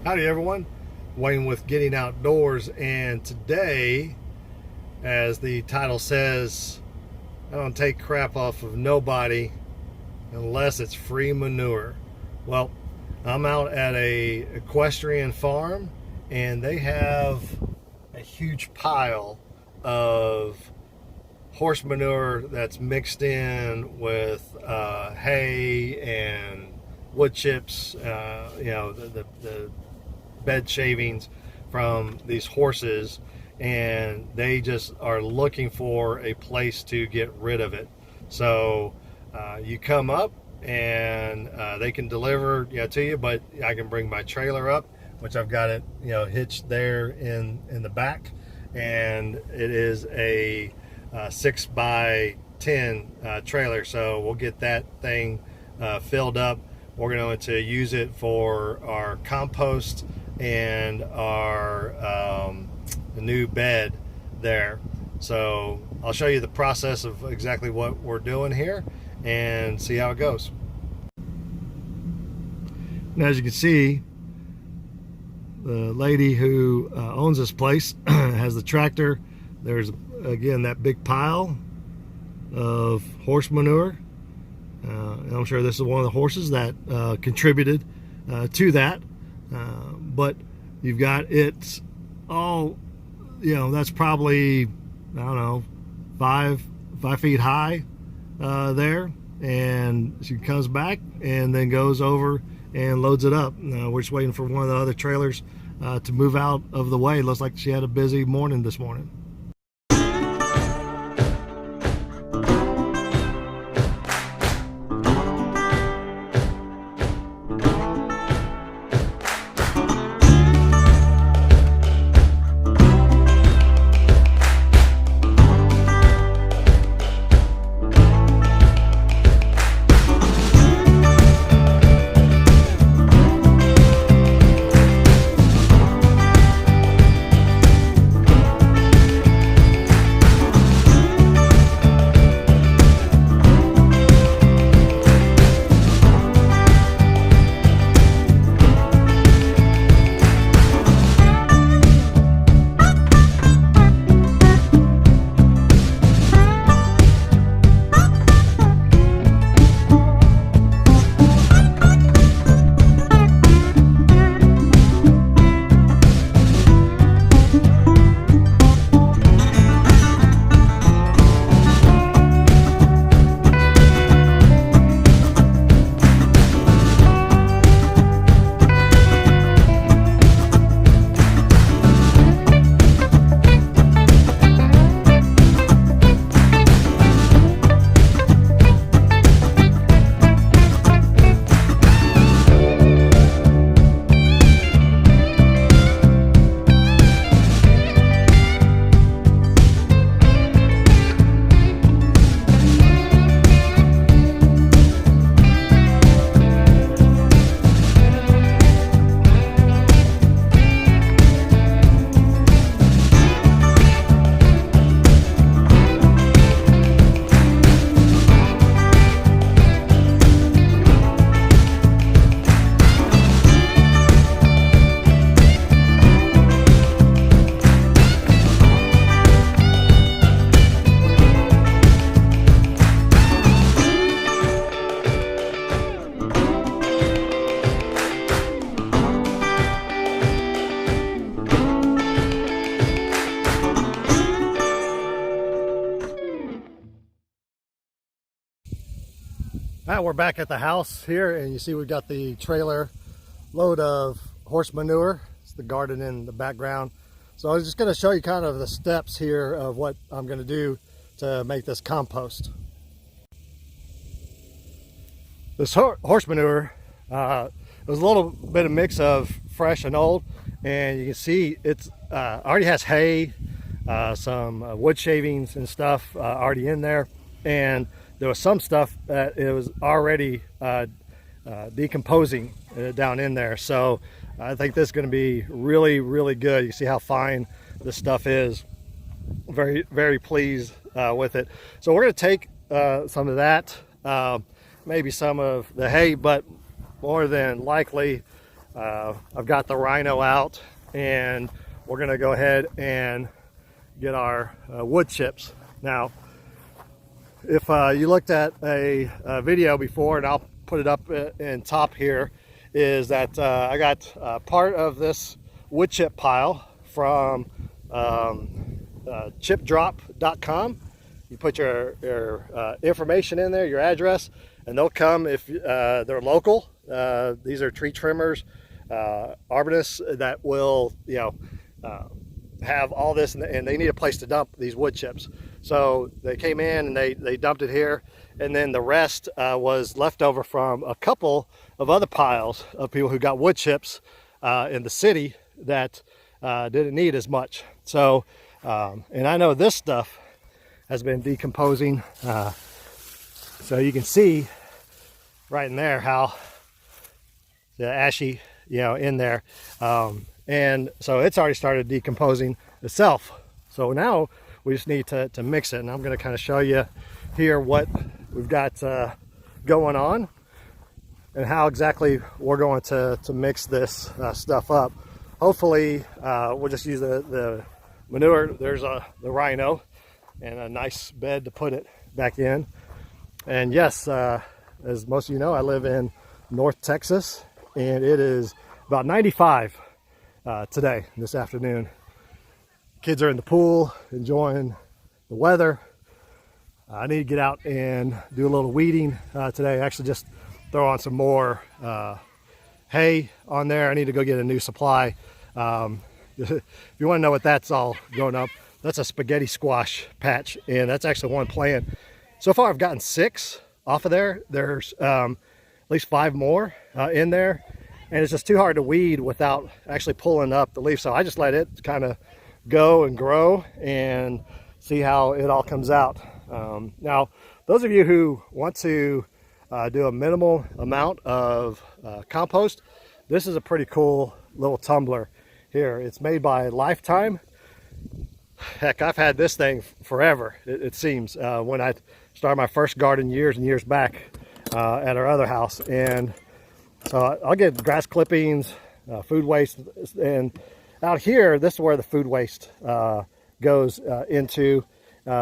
Howdy everyone, Wayne with Getting Outdoors, and today, as the title says, I don't take crap off of nobody unless it's free manure. Well, I'm out at a equestrian farm and they have a huge pile of horse manure that's mixed in with hay and wood chips, the bed shavings from these horses, and they just are looking for a place to get rid of it. So you come up and they can deliver to you, but I can bring my trailer up, which I've got it hitched there in the back, and it is a 6x10 trailer. So we'll get that thing filled up. We're going to use it for our compost and our new bed there. So I'll show you the process of exactly what we're doing here and see how it goes. Now, as you can see, the lady who owns this place has the tractor. There's again that big pile of horse manure. I'm sure this is one of the horses that contributed to that. But you've got it all, that's probably, I don't know, 5 feet high there. And she comes back and then goes over and loads it up. We're just waiting for one of the other trailers to move out of the way. It looks like she had a busy morning this morning. Now we're back at the house here, and you see we've got the trailer load of horse manure. It's the garden in the background. So I was just going to show you kind of the steps here of what I'm going to do to make this compost. This horse manure, it was a little bit of mix of fresh and old, and you can see it's already has hay, some wood shavings and stuff already in there, and there was some stuff that it was already decomposing down in there. So I think this is going to be really, really good. You see how fine this stuff is. Very, very pleased with it. So we're going to take some of that, maybe some of the hay, but more than likely I've got the rhino out, and we're gonna go ahead and get our wood chips. Now, if you looked at a video before, and I'll put it up in top here, is that I got part of this wood chip pile from chipdrop.com. You put your information in there, your address, and they'll come if they're local. These are tree trimmers, arborists that will, have all this, and they need a place to dump these wood chips. So they came in and they dumped it here, and then the rest was left over from a couple of other piles of people who got wood chips in the city that didn't need as much. So, and I know this stuff has been decomposing. So you can see right in there how the ashy, in there. And so it's already started decomposing itself. So now we just need to mix it. And I'm going to kind of show you here what we've got going on and how exactly we're going to mix this stuff up. Hopefully we'll just use the manure. There's the rhino and a nice bed to put it back in. And yes, as most of you know, I live in North Texas, and it is about 95 today, this afternoon. Kids are in the pool enjoying the weather. I need to get out and do a little weeding today. Actually, just throw on some more hay on there. I need to go get a new supply. If you want to know what that's all going up, that's a spaghetti squash patch, and that's actually one plant. So far I've gotten 6 off of there. There's at least 5 more in there, and it's just too hard to weed without actually pulling up the leaf. So I just let it kind of go and grow and see how it all comes out. Now, those of you who want to do a minimal amount of compost, this is a pretty cool little tumbler here. It's made by Lifetime. Heck, I've had this thing forever, it seems. When I started my first garden years and years back at our other house. And so I'll get grass clippings, food waste, and out here, this is where the food waste goes into,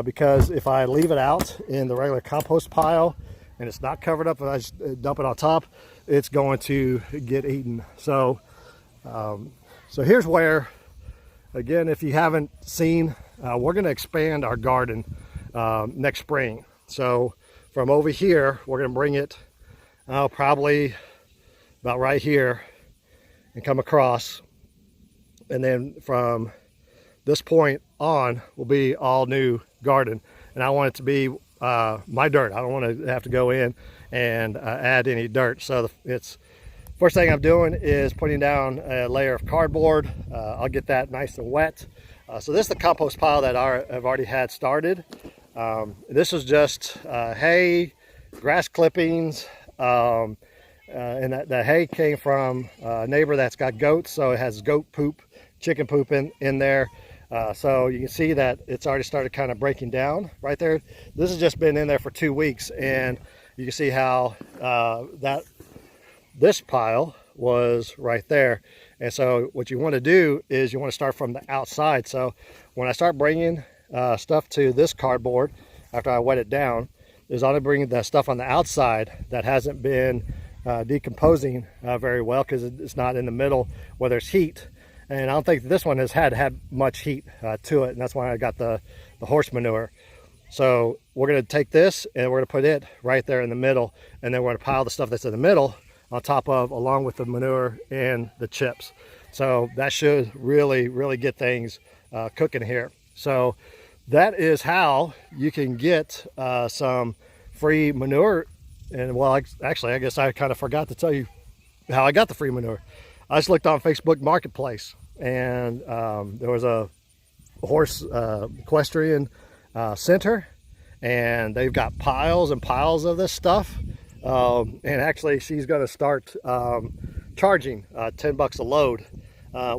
because if I leave it out in the regular compost pile and it's not covered up and I just dump it on top, it's going to get eaten. So, so here's where, again, if you haven't seen, we're going to expand our garden next spring. So from over here, we're going to bring it probably about right here and come across. And then from this point on will be all new garden. And I want it to be my dirt. I don't want to have to go in and add any dirt. So it's first thing I'm doing is putting down a layer of cardboard. I'll get that nice and wet. So this is the compost pile that I've already had started. This is just hay, grass clippings, and the hay came from a neighbor that's got goats, so it has goat poop, chicken poop in there. So you can see that it's already started kind of breaking down right there. This has just been in there for 2 weeks, and you can see how this pile was right there. And so what you want to do is you want to start from the outside. So when I start bringing stuff to this cardboard after I wet it down, is I'm bringing the stuff on the outside that hasn't been decomposing very well, because it's not in the middle where there's heat. And I don't think this one has had much heat to it, and that's why I got the horse manure. So we're going to take this and we're going to put it right there in the middle, and then we're going to pile the stuff that's in the middle on top of, along with the manure and the chips. So that should really get things cooking here. So that is how you can get some free manure. And well, actually, I guess I kind of forgot to tell you how I got the free manure. I just looked on Facebook Marketplace, and there was a horse equestrian center, and they've got piles and piles of this stuff. And actually, she's going to start charging $10 a load,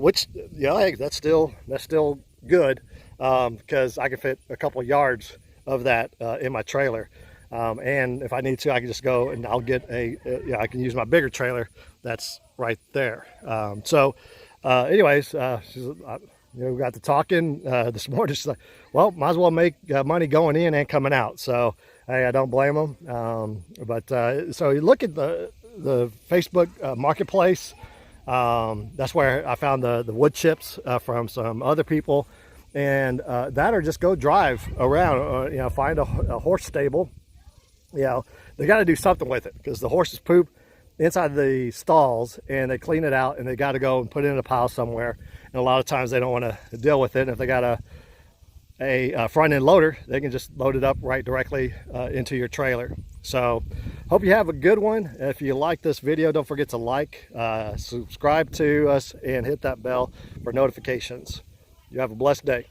which, hey, that's still good, because I can fit a couple yards of that in my trailer. And if I need to, I can just go and I'll get I can use my bigger trailer that's right there. Anyways, we got to talking this morning. She's like, well, might as well make money going in and coming out. So hey, I don't blame them. So you look at the Facebook marketplace. That's where I found the wood chips from some other people, and that, or just go drive around, find a horse stable. They got to do something with it, because the horses poop inside the stalls and they clean it out, and they got to go and put it in a pile somewhere. And a lot of times they don't want to deal with it. And if they got a front end loader, they can just load it up right directly into your trailer. So hope you have a good one. If you like this video, don't forget to like, subscribe to us, and hit that bell for notifications. You have a blessed day.